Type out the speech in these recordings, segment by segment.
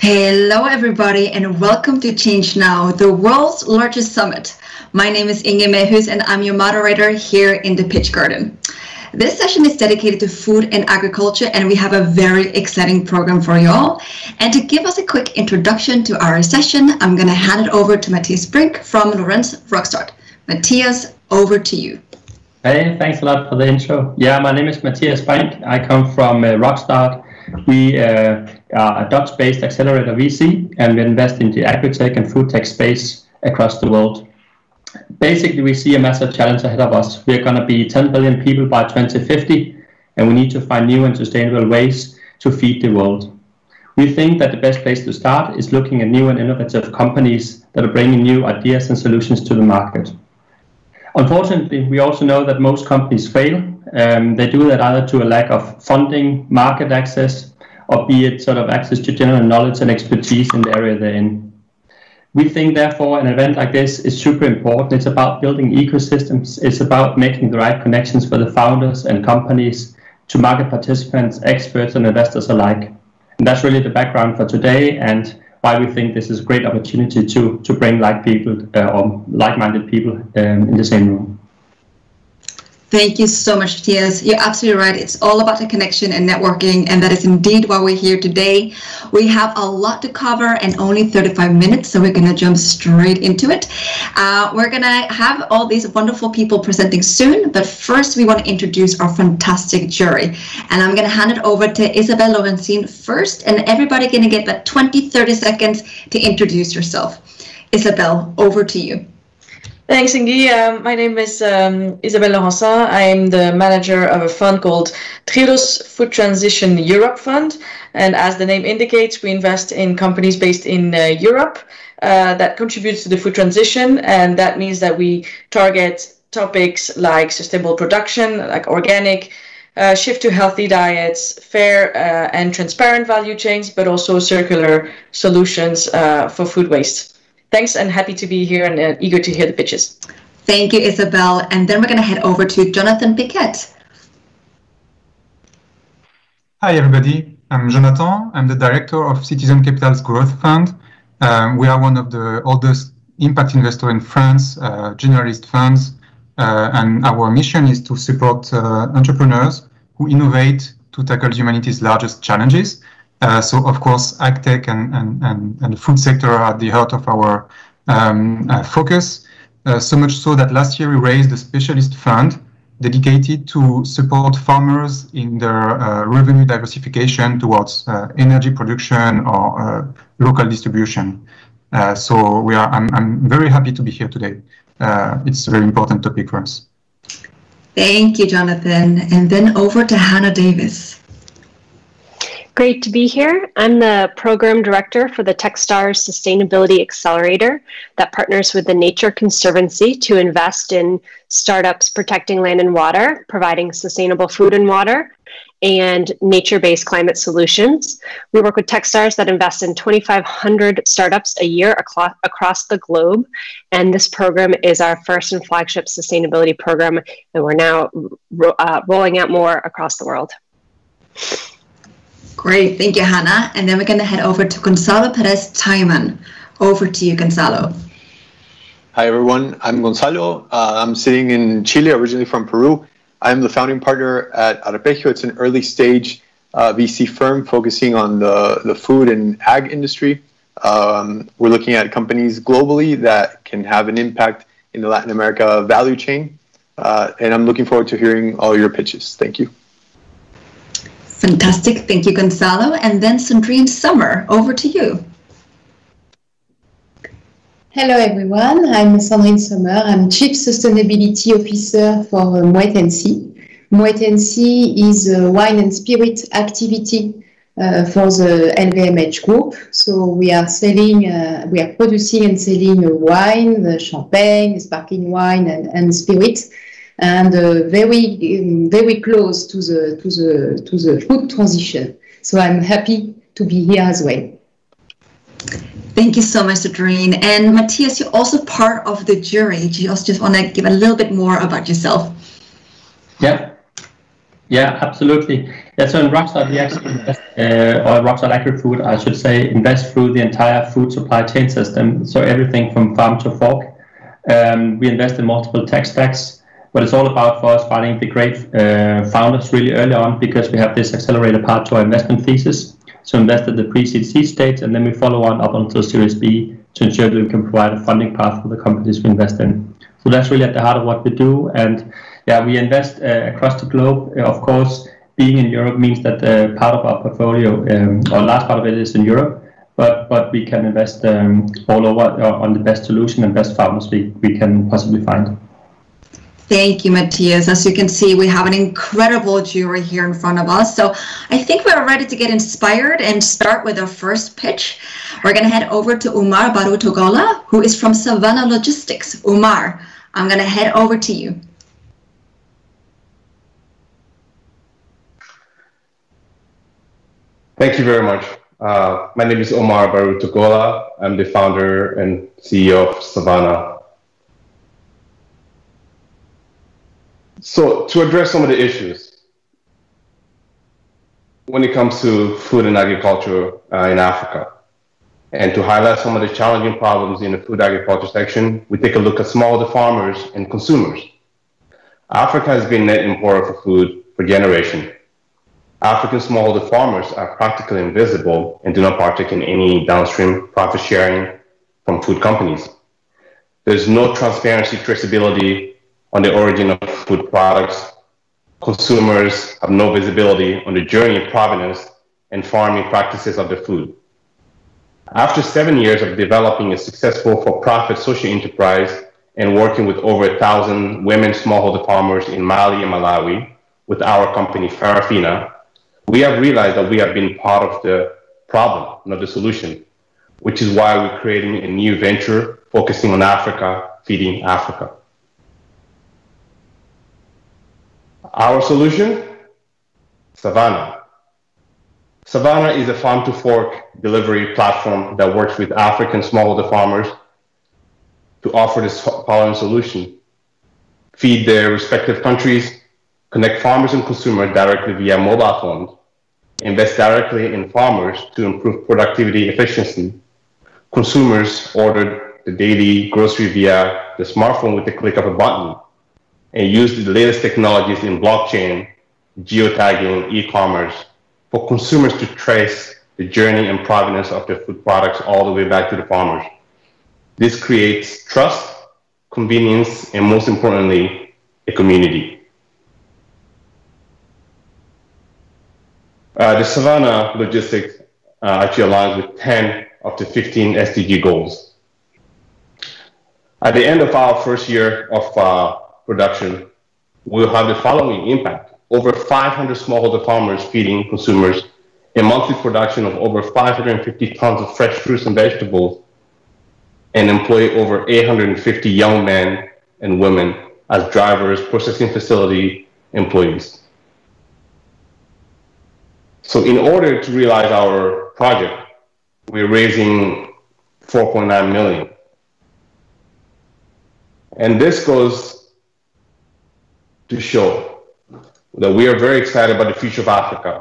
Hello, everybody, and welcome to ChangeNOW, the world's largest summit. My name is Inge Mehus, and I'm your moderator here in the Pitch Garden. This session is dedicated to food and agriculture, and we have a very exciting program for you all. And to give us a quick introduction to our session, I'm going to hand it over to Matthias Brink from Lorenz Rockstart. Matthias, over to you. Hey, thanks a lot for the intro. Yeah, my name is Matthias Brink. I come from Rockstart. We are a Dutch-based Accelerator VC, and we invest in the agri-tech and food tech space across the world. Basically, we see a massive challenge ahead of us. We're going to be 10 billion people by 2050, and we need to find new and sustainable ways to feed the world. We think that the best place to start is looking at new and innovative companies that are bringing new ideas and solutions to the market. Unfortunately, we also know that most companies fail. They do that either to a lack of funding, market access, or be it sort of access to general knowledge and expertise in the area they're in. We think, therefore, an event like this is super important. It's about building ecosystems. It's about making the right connections for the founders and companies to market participants, experts, and investors alike. And that's really the background for today and why we think this is a great opportunity to bring like-minded people in the same room. Thank you so much, Matthias. You're absolutely right. It's all about the connection and networking, and that is indeed why we're here today. We have a lot to cover and only 35 minutes, so we're going to jump straight into it. We're going to have all these wonderful people presenting soon, but first we want to introduce our fantastic jury. And I'm going to hand it over to Isabelle Lorenzin first, and everybody going to get about 20-30 seconds to introduce yourself. Isabelle, over to you. Thanks, Ingi. My name is Isabelle Lorenzin. I am the manager of a fund called Triodos Food Transition Europe Fund. And as the name indicates, we invest in companies based in Europe that contributes to the food transition. And that means that we target topics like sustainable production, like organic, shift to healthy diets, fair and transparent value chains, but also circular solutions for food waste. Thanks, and happy to be here and eager to hear the pitches. Thank you, Isabelle. And then we're going to head over to Jonathan Piquet. Hi, everybody. I'm Jonathan. I'm the director of Citizen Capital's Growth Fund. We are one of the oldest impact investors in France, generalist funds. And our mission is to support entrepreneurs who innovate to tackle humanity's largest challenges. So, of course, agtech and the food sector are at the heart of our focus. So much so that last year we raised a specialist fund dedicated to support farmers in their revenue diversification towards energy production or local distribution. So I'm very happy to be here today. It's a very important topic for us. Thank you, Jonathan. And then over to Hannah Davis. Great to be here. I'm the program director for the Techstars Sustainability Accelerator that partners with the Nature Conservancy to invest in startups protecting land and water, providing sustainable food and water, and nature-based climate solutions. We work with Techstars that invest in 2,500 startups a year across the globe. And this program is our first and flagship sustainability program, and we're now rolling out more across the world. Great, thank you, Hannah. And then we're going to head over to Gonzalo Perez Taiman. Over to you, Gonzalo. Hi, everyone. I'm Gonzalo. I'm sitting in Chile, originally from Peru. I'm the founding partner at Arpegio. It's an early stage VC firm focusing on the food and ag industry. We're looking at companies globally that can have an impact in the Latin America value chain. And I'm looking forward to hearing all your pitches. Thank you. Fantastic. Thank you, Gonzalo. And then Sandrine Sommer, over to you. Hello, everyone. I'm Sandrine Sommer. I'm Chief Sustainability Officer for Moet & Moet & is a wine and spirit activity for the LVMH group. So we are producing and selling wine, the champagne, sparkling wine, and spirits. And very close to the food transition. So I'm happy to be here as well. Thank you so much, Sandrine. And Matthias, you're also part of the jury. Do you also just want to give a little bit more about yourself? Yeah, Yeah, absolutely. Yeah, so in Rockstart, we actually invest, or Rockstart Agri-Food, I should say, invest through the entire food supply chain system. So everything from farm to fork. We invest in multiple tech stacks, but it's all about for us finding the great founders really early on, because we have this accelerator part to our investment thesis. So invest at the pre-seed seed stage, and then we follow on up until Series B to ensure that we can provide a funding path for the companies we invest in. So that's really at the heart of what we do. And yeah, we invest across the globe. Of course, being in Europe means that part of our portfolio, or a large part of it, is in Europe, but we can invest all over on the best solution and best founders we can possibly find. Thank you, Matthias. As you can see, we have an incredible jury here in front of us. So I think we're ready to get inspired and start with our first pitch. We're going to head over to Umar Barutogola, who is from Savannah Logistics. Umar, I'm going to head over to you. Thank you very much. My name is Omar Barutogola. I'm the founder and CEO of Savannah. So to address some of the issues when it comes to food and agriculture in Africa, and to highlight some of the challenging problems in the food agriculture section, we take a look at smallholder farmers and consumers. Africa has been net importer for food for generations. African smallholder farmers are practically invisible and do not partake in any downstream profit sharing from food companies. There's no transparency, traceability on the origin of food products. Consumers have no visibility on the journey, provenance, and farming practices of the food. After 7 years of developing a successful for-profit social enterprise and working with over 1,000 women smallholder farmers in Mali and Malawi with our company Farafina, we have realized that we have been part of the problem, not the solution, which is why we're creating a new venture focusing on Africa, feeding Africa. Our solution? Savannah. Savannah is a farm-to-fork delivery platform that works with African smallholder farmers to offer this following solution: feed their respective countries, connect farmers and consumers directly via mobile phones, invest directly in farmers to improve productivity efficiency. Consumers ordered the daily grocery via the smartphone with the click of a button, and use the latest technologies in blockchain, geotagging, e-commerce for consumers to trace the journey and provenance of their food products all the way back to the farmers. This creates trust, convenience, and most importantly, a community. The Savannah Logistics actually aligns with 10 of the 15 SDG goals. At the end of our first year of production, we'll have the following impact: over 500 smallholder farmers feeding consumers, a monthly production of over 550 tons of fresh fruits and vegetables, and employ over 850 young men and women as drivers, processing facility employees. So in order to realize our project, we're raising 4.9 million. And this goes to show that we are very excited about the future of Africa.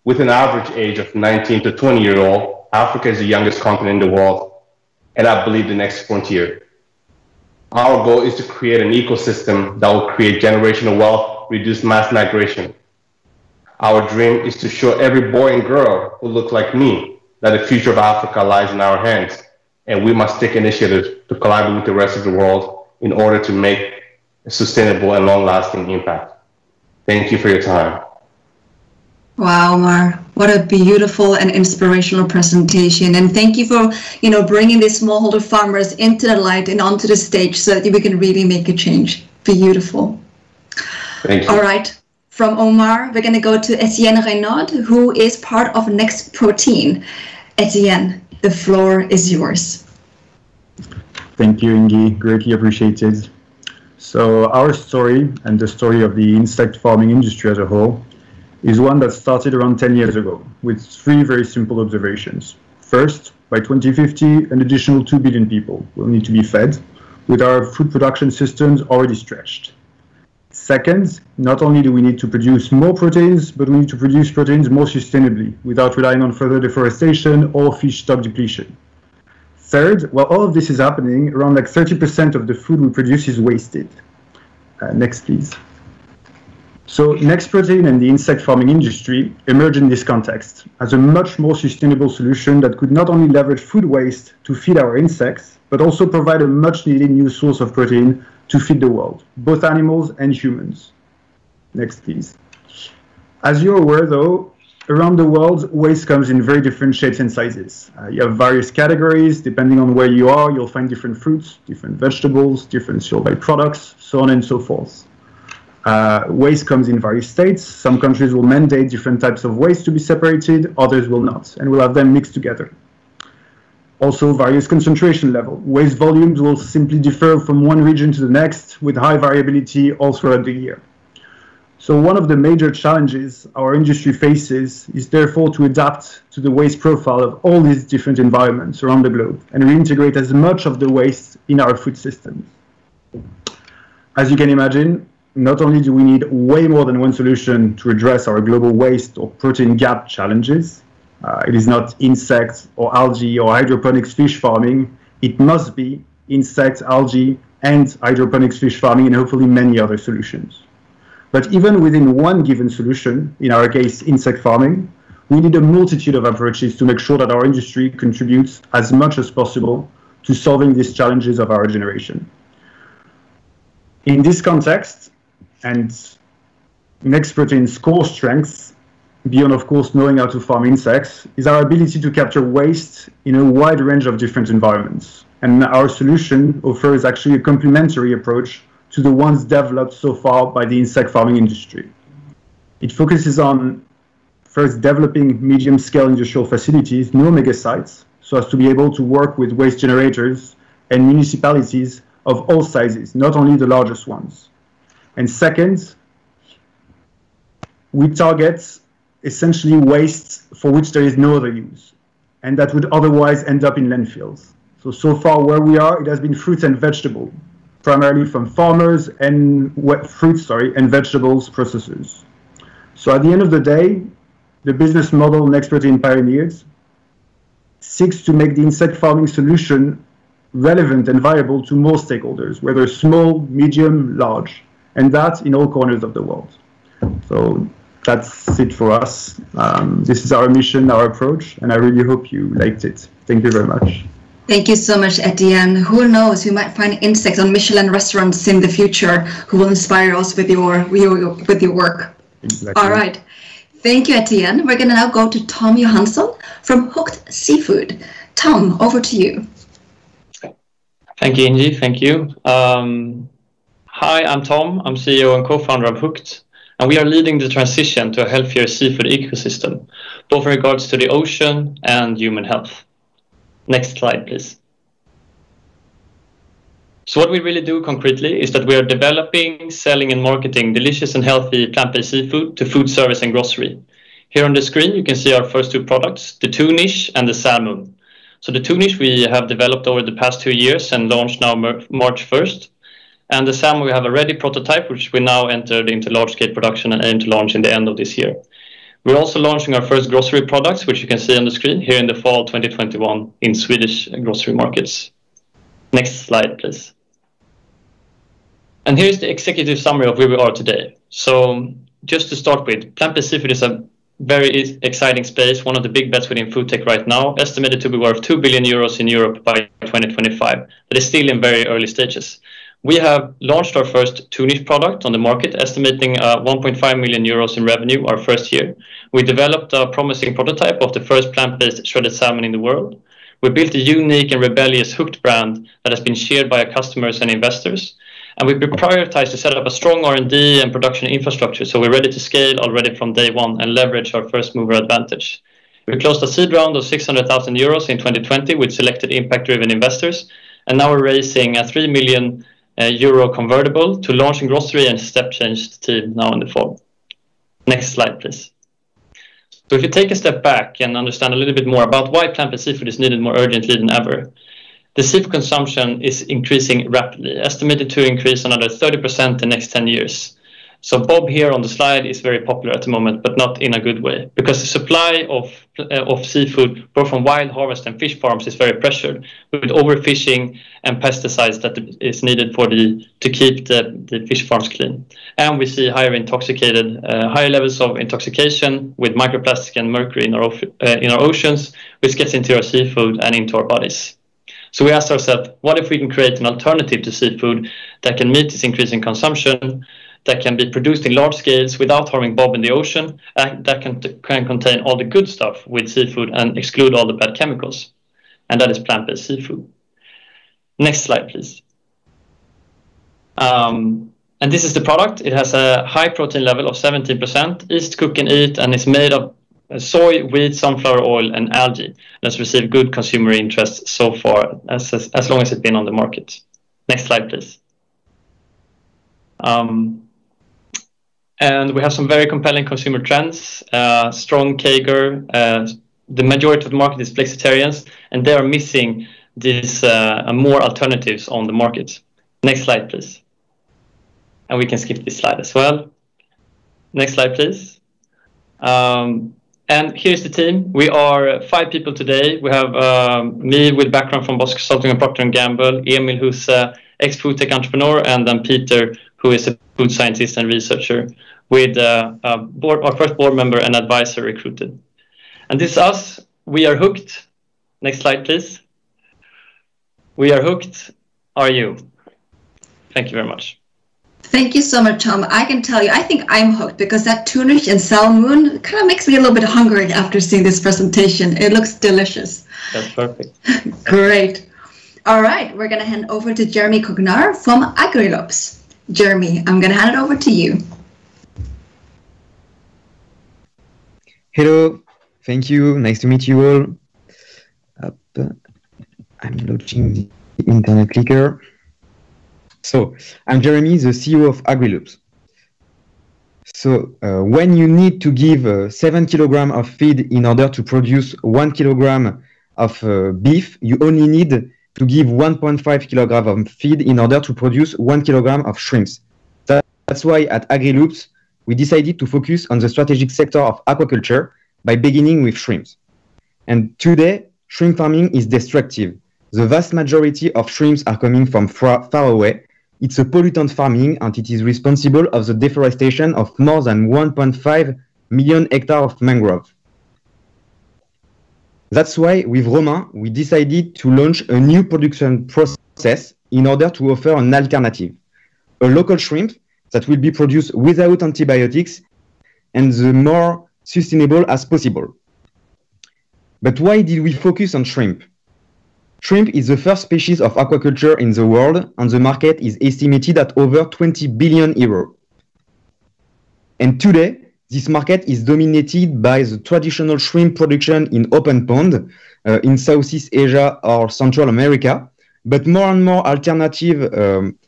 With an average age of 19 to 20-year-old, Africa is the youngest continent in the world, and I believe the next frontier. Our goal is to create an ecosystem that will create generational wealth, reduce mass migration. Our dream is to show every boy and girl who look like me that the future of Africa lies in our hands, and we must take initiative to collaborate with the rest of the world in order to make a sustainable and long-lasting impact. Thank you for your time. Wow, Omar, what a beautiful and inspirational presentation. And thank you for, bringing these smallholder farmers into the light and onto the stage so that we can really make a change. Beautiful. Thank you. All right. From Omar, we're going to go to Etienne Reynaud, who is part of Next Protein. Etienne, the floor is yours. Thank you, Ingi. Greatly appreciated. So our story, and the story of the insect farming industry as a whole, is one that started around 10 years ago with 3 very simple observations. First, by 2050, an additional 2 billion people will need to be fed, with our food production systems already stretched. Second, not only do we need to produce more proteins, but we need to produce proteins more sustainably without relying on further deforestation or fish stock depletion. Third, while all of this is happening, around like 30% of the food we produce is wasted. Next, please. So Next Protein and the insect farming industry emerged in this context as a much more sustainable solution that could not only leverage food waste to feed our insects, but also provide a much needed new source of protein to feed the world, both animals and humans. Next, please. As you're aware, though, around the world, waste comes in very different shapes and sizes. You have various categories. Depending on where you are, you'll find different fruits, different vegetables, different soil products, so on and so forth. Waste comes in various states. Some countries will mandate different types of waste to be separated, others will not, and we'll have them mixed together. Also, various concentration level. Waste volumes will simply differ from one region to the next with high variability all throughout the year. So one of the major challenges our industry faces is therefore to adapt to the waste profile of all these different environments around the globe and reintegrate as much of the waste in our food systems. As you can imagine, not only do we need way more than one solution to address our global waste or protein gap challenges, it is not insects or algae or hydroponics fish farming. It must be insects, algae, and hydroponics fish farming, and hopefully many other solutions. But even within one given solution, in our case, insect farming, we need a multitude of approaches to make sure that our industry contributes as much as possible to solving these challenges of our generation. In this context, and Next Protein's core strengths, beyond, of course, knowing how to farm insects, is our ability to capture waste in a wide range of different environments. And our solution offers actually a complementary approach to the ones developed so far by the insect farming industry. It focuses on first developing medium-scale industrial facilities, no mega sites, so as to be able to work with waste generators and municipalities of all sizes, not only the largest ones. And second, we target essentially waste for which there is no other use, and that would otherwise end up in landfills. So far where we are, it has been fruits and vegetables, primarily from farmers and fruits and vegetables processors. So at the end of the day, the business model Next Protein pioneers seeks to make the insect farming solution relevant and viable to more stakeholders, whether small, medium, large, and that in all corners of the world. So that's it for us. This is our mission, our approach, and I really hope you liked it. Thank you very much. Thank you so much, Etienne. Who knows, we might find insects on Michelin restaurants in the future who will inspire us with your work. Exactly. All right. Thank you, Etienne. We're going to now go to Tom Johansson from Hooked Seafood. Tom, over to you. Thank you, Ingi. Thank you. Hi, I'm Tom. I'm CEO and co-founder of Hooked, and we are leading the transition to a healthier seafood ecosystem, both in regards to the ocean and human health. Next slide, please. So what we really do concretely is that we are developing, selling and marketing delicious and healthy plant-based seafood to food service and grocery. Here on the screen, you can see our first two products, the tunish and the salmon. So the tunish we have developed over the past 2 years and launched now March 1st. And the salmon, we have a ready prototype, which we now entered into large-scale production and aim to launch in the end of this year. We're also launching our first grocery products, which you can see on the screen here in the fall 2021 in Swedish grocery markets. Next slide, please. And here's the executive summary of where we are today. So just to start with, plant-based seafood is a very exciting space, one of the big bets within food tech right now, estimated to be worth 2 billion euros in Europe by 2025, but is still in very early stages. We have launched our first tunish product on the market, estimating 1.5 million euros in revenue our first year. We developed a promising prototype of the first plant-based shredded salmon in the world. We built a unique and rebellious Hooked brand that has been shared by our customers and investors. And we prioritized to set up a strong R&D and production infrastructure, so we're ready to scale already from day one and leverage our first mover advantage. We closed a seed round of 600,000 euros in 2020 with selected impact-driven investors, and now we're raising a 3 million euro convertible to launch in grocery and step change the team now in the fall. Next slide, please. So if you take a step back and understand a little bit more about why plant-based seafood is needed more urgently than ever, the seafood consumption is increasing rapidly, estimated to increase another 30% in the next 10 years. So bob here on the slide is very popular at the moment, but not in a good way, because the supply of seafood, both from wild harvest and fish farms, is very pressured with overfishing and pesticides that is needed to keep the fish farms clean. And we see higher levels of intoxication with microplastic and mercury in our oceans, which gets into our seafood and into our bodies. So we asked ourselves, what if we can create an alternative to seafood that can meet this increasing consumption, that can be produced in large scales without harming bob in the ocean, that can contain all the good stuff with seafood and exclude all the bad chemicals. And that is plant-based seafood. Next slide, please. And this is the product. It has a high protein level of 17%, easy to cook and eat, and is made of soy, wheat, sunflower oil, and algae. That's received good consumer interest so far, as long as it's been on the market. Next slide, please. And we have some very compelling consumer trends, strong CAGR. The majority of the market is flexitarians, and they are missing these more alternatives on the market. Next slide, please. And we can skip this slide as well. Next slide, please. And here's the team. We are 5 people today. We have me with background from Boston Consulting and Procter & Gamble, Emil, who's ex-food tech entrepreneur, and then Peter, who is a food scientist and researcher, with our first board member and advisor recruited. And this is us. We are hooked. Next slide, please. We are hooked. Are you? Thank you very much. Thank you so much, Tom. I can tell you, I think I'm hooked because that tunish and salmon kind of makes me a little bit hungry after seeing this presentation. It looks delicious. That's perfect. Great. All right, we're going to hand over to Jeremy Cognar from AgriLops. Jeremy, I'm going to hand it over to you. Hello, thank you. Nice to meet you all. I'm launching the internet clicker. So, I'm Jeremy, the CEO of AgriLops. So, when you need to give 7 kilograms of feed in order to produce 1 kilogram of beef, you only need to give 1.5 kilograms of feed in order to produce 1 kilogram of shrimps. That's why at AgriLops, we decided to focus on the strategic sector of aquaculture by beginning with shrimps. And today, shrimp farming is destructive. The vast majority of shrimps are coming from far away. It's a pollutant farming, and it is responsible of the deforestation of more than 1.5 million hectares of mangrove. That's why, with Romain, we decided to launch a new production process in order to offer an alternative. A local shrimp that will be produced without antibiotics and the more sustainable as possible. But why did we focus on shrimp? Shrimp is the first species of aquaculture in the world, and the market is estimated at over 20 billion euros. And today, this market is dominated by the traditional shrimp production in open pond in Southeast Asia or Central America, but more and more alternatives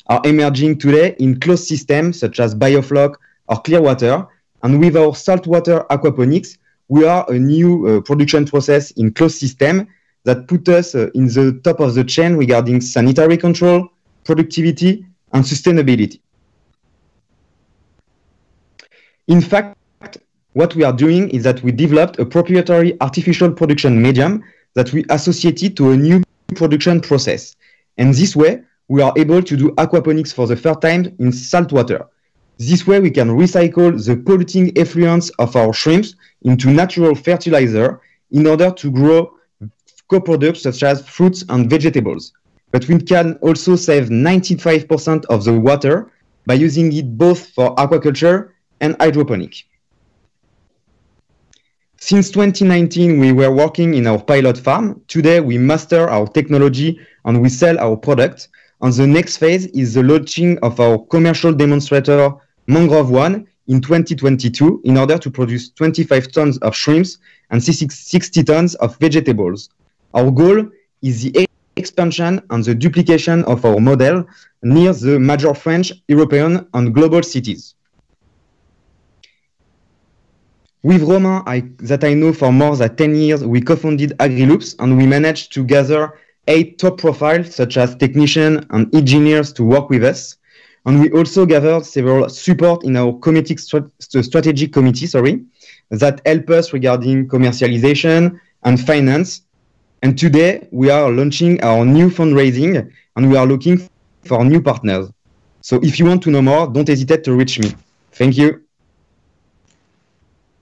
are emerging today in closed systems such as biofloc or clear water. And with our saltwater aquaponics, we are a new production process in closed system that put us in the top of the chain regarding sanitary control, productivity, and sustainability. In fact, what we are doing is that we developed a proprietary artificial production medium that we associated to a new production process. And this way, we are able to do aquaponics for the first time in saltwater. This way, we can recycle the polluting effluents of our shrimps into natural fertilizer in order to grow co-products such as fruits and vegetables. But we can also save 95% of the water by using it both for aquaculture and hydroponic. Since 2019, we were working in our pilot farm. Today, we master our technology and we sell our product. And the next phase is the launching of our commercial demonstrator, Mangrove One, in 2022 in order to produce 25 tons of shrimps and 60 tons of vegetables. Our goal is the expansion and the duplication of our model near the major French, European, and global cities. With Romain, that I know for more than 10 years, we co-founded AgriLops, and we managed to gather 8 top profiles, such as technicians and engineers, to work with us. And we also gathered several support in our strategic committee, that help us regarding commercialization and finance. And today we are launching our new fundraising and we are looking for new partners. So if you want to know more, don't hesitate to reach me. Thank you.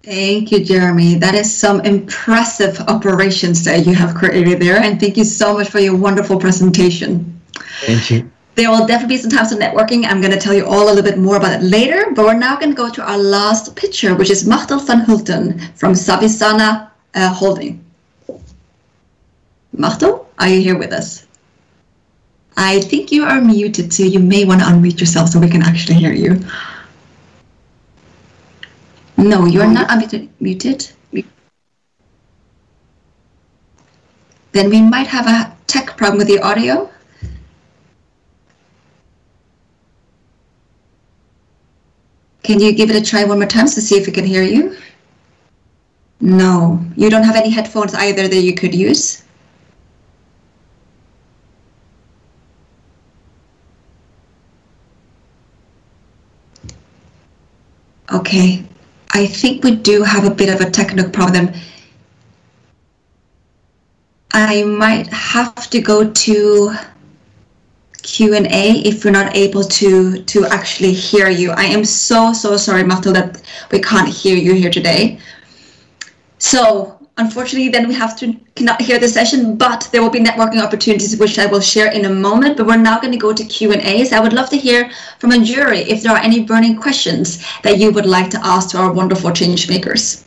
Thank you, Jeremy. That is some impressive operations that you have created there. And thank you so much for your wonderful presentation. Thank you. There will definitely be some types of networking. I'm going to tell you all a little bit more about it later, but we're now going to go to our last picture, which is Machtel van Hulten from Savvisana Holding. Machtel, are you here with us? I think you are muted, so you may want to unmute yourself so we can actually hear you. No, you're not muted. Then we might have a tech problem with the audio. Can you give it a try one more time to see if we can hear you? No, you don't have any headphones either that you could use. Okay, I think we do have a bit of a technical problem. I might have to go to Q&A if we're not able to actually hear you. I am so sorry, Machtel, that we can't hear you here today. So unfortunately, then we cannot hear the session, but there will be networking opportunities which I will share in a moment. But we're now going to go to Q&A. So I would love to hear from a jury if there are any burning questions that you would like to ask to our wonderful change makers.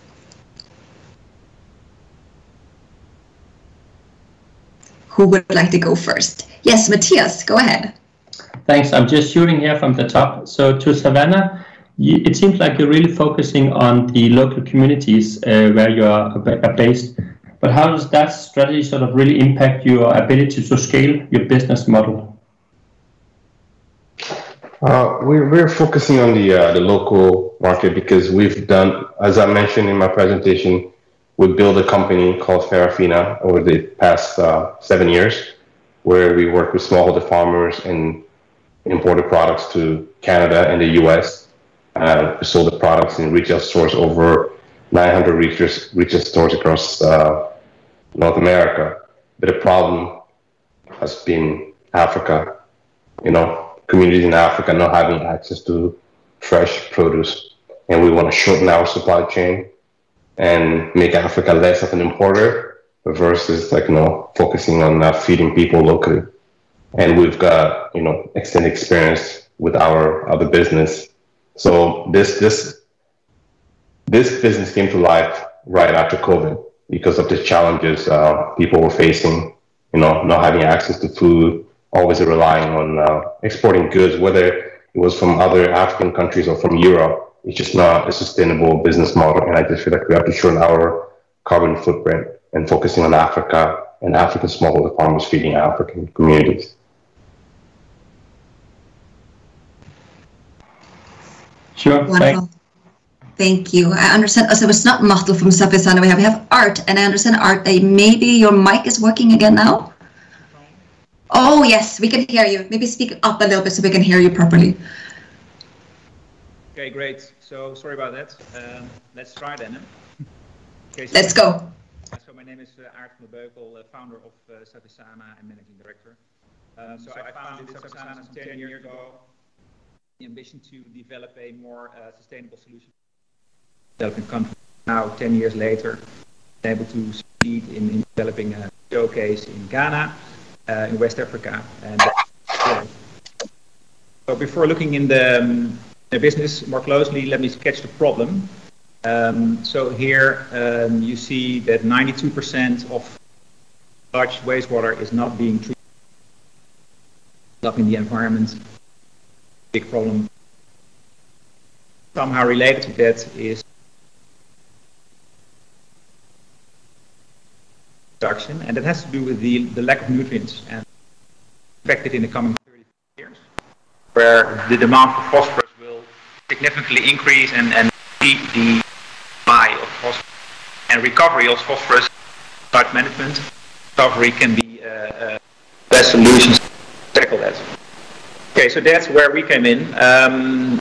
Who would like to go first? Yes, Matthias, go ahead. Thanks. I'm just shooting here from the top. So to Savannah, it seems like you're really focusing on the local communities where you are based. But how does that strategy sort of really impact your ability to scale your business model? We're focusing on the local market because we've done, as I mentioned in my presentation, we built a company called Farafina over the past 7 years, where we work with smallholder farmers and imported products to Canada and the US. We sold the products in retail stores, over 900 retail stores across North America. But the problem has been Africa, communities in Africa not having access to fresh produce. And we want to shorten our supply chain and make Africa less of an importer versus focusing on feeding people locally. And we've got extended experience with our other business. So this business came to life right after COVID because of the challenges people were facing, not having access to food, always relying on exporting goods, whether it was from other African countries or from Europe. It's just not a sustainable business model. And I just feel like we have to shorten our carbon footprint and focusing on Africa and African smallholder farmers feeding African communities. Sure. Wonderful. Thank you. I understand. So it's not Machtel from Savvisana. We have Art, and I understand, Art, that maybe your mic is working again now? Oh, yes, we can hear you. Maybe speak up a little bit so we can hear you properly. Okay, great. So sorry about that. Let's try then. Okay, so let's go. So my name is Art van der Beukel, founder of Savvisana and managing director. So I founded Savvisana 10 years ago. The ambition to develop a more sustainable solution. Developing country now, 10 years later, able to succeed in developing a showcase in Ghana, in West Africa. And so before looking in the business more closely, let me sketch the problem. So here you see that 92% of large wastewater is not being treated up in the environment. Big problem. Somehow related to that is production, and that has to do with the lack of nutrients and expected in the coming 30 years, where the demand for phosphorus will significantly increase and the supply of phosphorus and recovery of phosphorus. Site management recovery can be best solutions to tackle that. Okay, Okay, so that's where we came in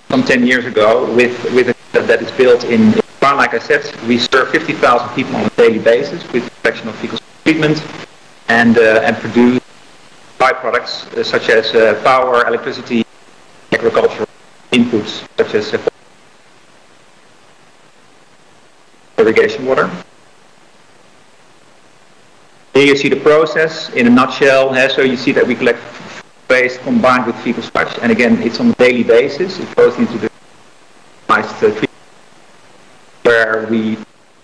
some 10 years ago with a that is built in Iran. Like I said, we serve 50,000 people on a daily basis with collection of fecal treatment and produce byproducts such as power, electricity, agricultural inputs such as irrigation water. Here you see the process in a nutshell. So you see that we collect waste combined with fecal sludge, and again, it's on a daily basis. It goes into the treatment where we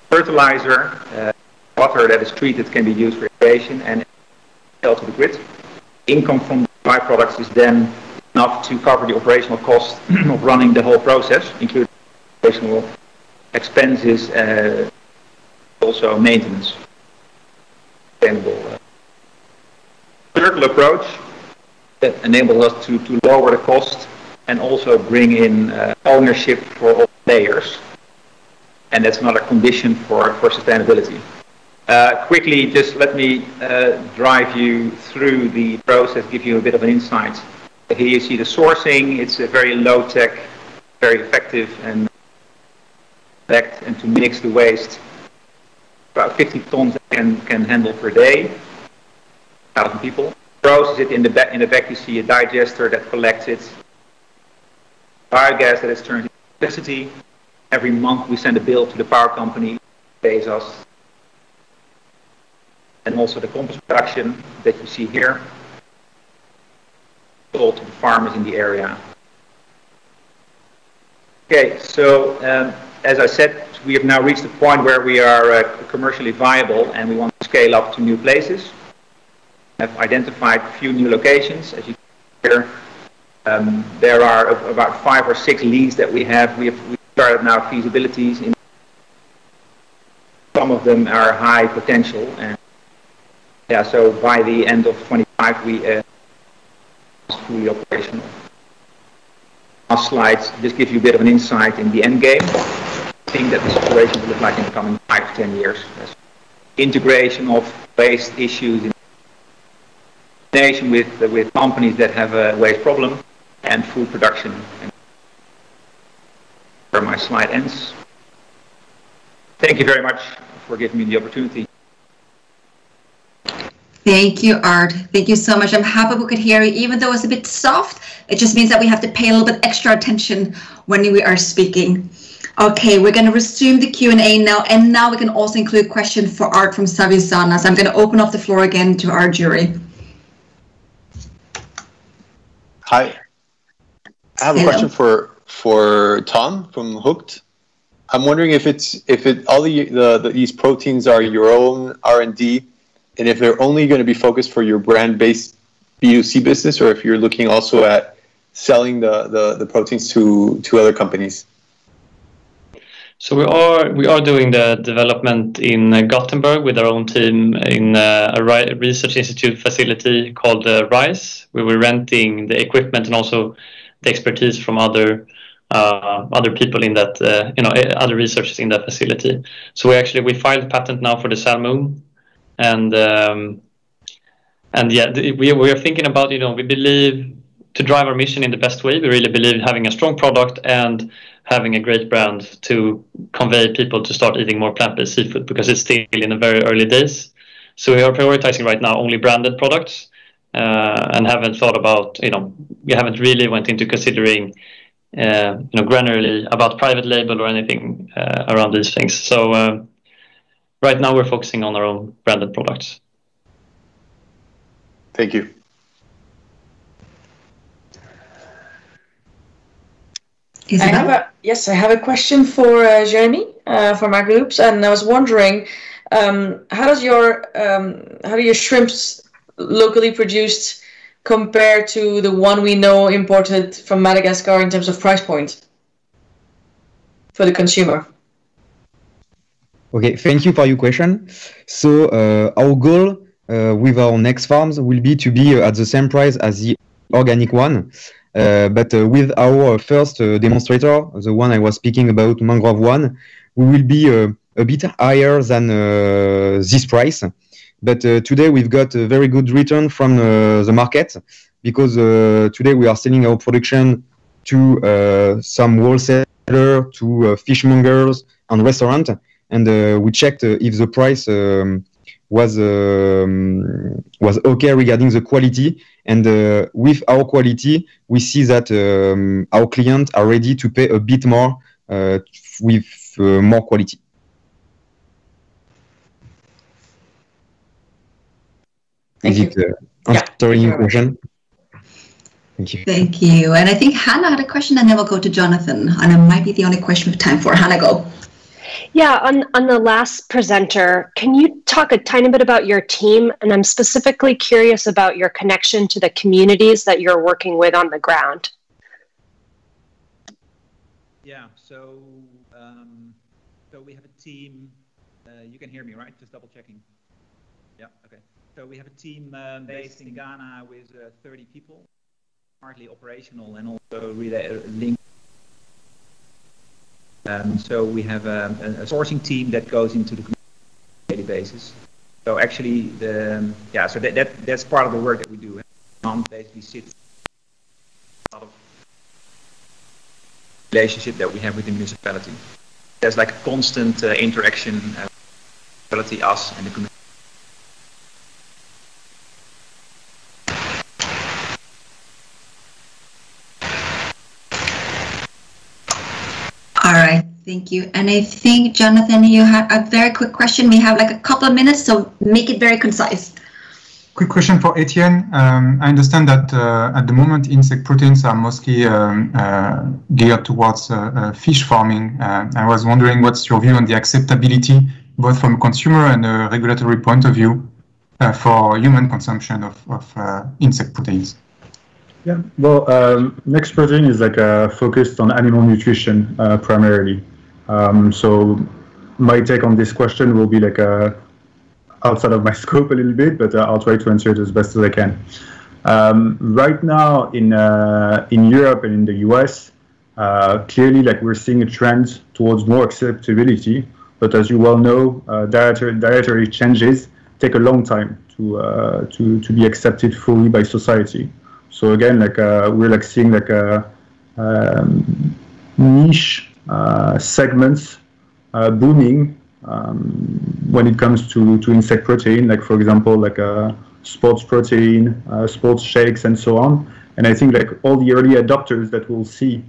fertilizer, water that is treated can be used for irrigation and sell to the grid. Income from the byproducts is then enough to cover the operational cost of running the whole process, including operational expenses, also maintenance. Sustainable circular approach that enables us to lower the cost and also bring in ownership for all players. And that's another condition for sustainability. Quickly, just let me drive you through the process, give you a bit of an insight. Here you see the sourcing. It's a very low-tech, very effective, and to mix the waste. About 50 tons can handle per day. 1,000 people. Process it in the back. You see a digester that collects it. Biogas that is turned into electricity. Every month we send a bill to the power company, pays us. And also the compost production that you see here, sold to the farmers in the area. Okay, so as I said, we have now reached the point where we are commercially viable and we want to scale up to new places. We have identified a few new locations. As you can see here, there are about 5 or 6 leads that we have. We started now feasibilities. Some of them are high potential. And yeah, so by the end of 25, we are fully operational. Last slides just give you a bit of an insight in the end game. I think that the situation will look like in the coming 5 to 10 years. Integration of waste issues in combination with companies that have a waste problem and food production. And where my slide ends. Thank you very much for giving me the opportunity. Thank you, Art. Thank you so much. I'm happy we could hear you. Even though it's a bit soft, it just means that we have to pay a little bit extra attention when we are speaking. Okay, we're going to resume the Q&A now, and now we can also include questions for Art from Savisana. So I'm going to open up the floor again to our jury. Hi, I have a question for Tom from Hooked. I'm wondering if all these proteins are your own R&D, and if they're only going to be focused for your brand-based B2C business, or if you're looking also at selling the proteins to other companies. So we are doing the development in Gothenburg with our own team in a research institute facility called RISE. We were renting the equipment and also the expertise from other people in that, other researchers in that facility. So we filed a patent now for the salmon, and yeah, we are thinking about, we believe to drive our mission in the best way. We really believe having a strong product and having a great brand to convey people to start eating more plant-based seafood, because it's still in the very early days. So we are prioritizing right now only branded products, and haven't thought about, we haven't really went into considering, granularly about private label or anything around these things. So right now we're focusing on our own branded products. Thank you. I have a question for Jeremy from our groups, and I was wondering, how do your shrimps locally produced compare to the one we know imported from Madagascar in terms of price point for the consumer? Okay, thank you for your question. So our goal with our next farms will be to be at the same price as the organic one. But with our first demonstrator, the one I was speaking about, Mangrove One, we will be a bit higher than this price. But today we've got a very good return from the market. because today we are selling our production to some wholesaler, to fishmongers and restaurant, and we checked if the price was okay regarding the quality. And with our quality, we see that our clients are ready to pay a bit more with more quality. Thank you. Answering your question? Thank you. Thank you. And I think Hannah had a question, and then we'll go to Jonathan. And it might be the only question we have time for. Hannah, go. Yeah, on the last presenter, can you talk a tiny bit about your team? And I'm specifically curious about your connection to the communities that you're working with on the ground. Yeah, so we have a team. You can hear me, right? Just double checking. Yeah, okay. So we have a team based in Ghana with 30 people, partly operational and also linked. So we have a sourcing team that goes into the community on a daily basis. So actually, that's part of the work that we do. Basically sits a lot of relationship that we have with the municipality. There's like a constant interaction municipality, us, and the community. All right, thank you. And I think, Jonathan, you have a very quick question. We have like a couple of minutes, so make it very concise. Quick question for Etienne. I understand that at the moment, insect proteins are mostly geared towards fish farming. I was wondering what's your view on the acceptability, both from a consumer and a regulatory point of view, for human consumption of insect proteins? Yeah, well, Next Protein is like focused on animal nutrition primarily. So my take on this question will be like outside of my scope a little bit, but I'll try to answer it as best as I can. Right now in Europe and in the US, clearly like we're seeing a trend towards more acceptability. But as you well know, dietary changes take a long time to be accepted fully by society. So again, like we're like seeing like niche segments booming when it comes to insect protein, like for example, like sports protein, sports shakes, and so on. And I think like all the early adopters that we'll see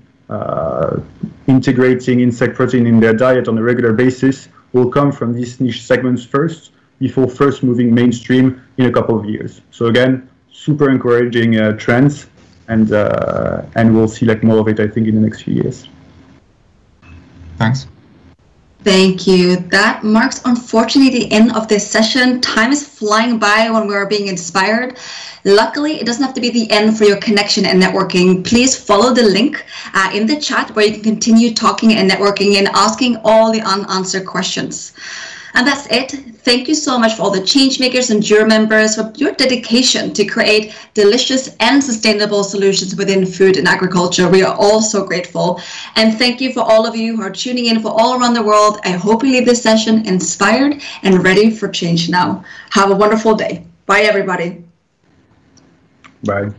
integrating insect protein in their diet on a regular basis will come from these niche segments first, before first moving mainstream in a couple of years. So again, super encouraging trends, and we'll see like more of it, I think, in the next few years. Thanks. Thank you. That marks, unfortunately, the end of this session. Time is flying by when we are being inspired. Luckily, it doesn't have to be the end for your connection and networking. Please follow the link in the chat where you can continue talking and networking and asking all the unanswered questions. And that's it. Thank you so much for all the changemakers and juror members for your dedication to create delicious and sustainable solutions within food and agriculture. We are all so grateful. And thank you for all of you who are tuning in for all around the world. I hope you leave this session inspired and ready for change now. Have a wonderful day. Bye, everybody. Bye.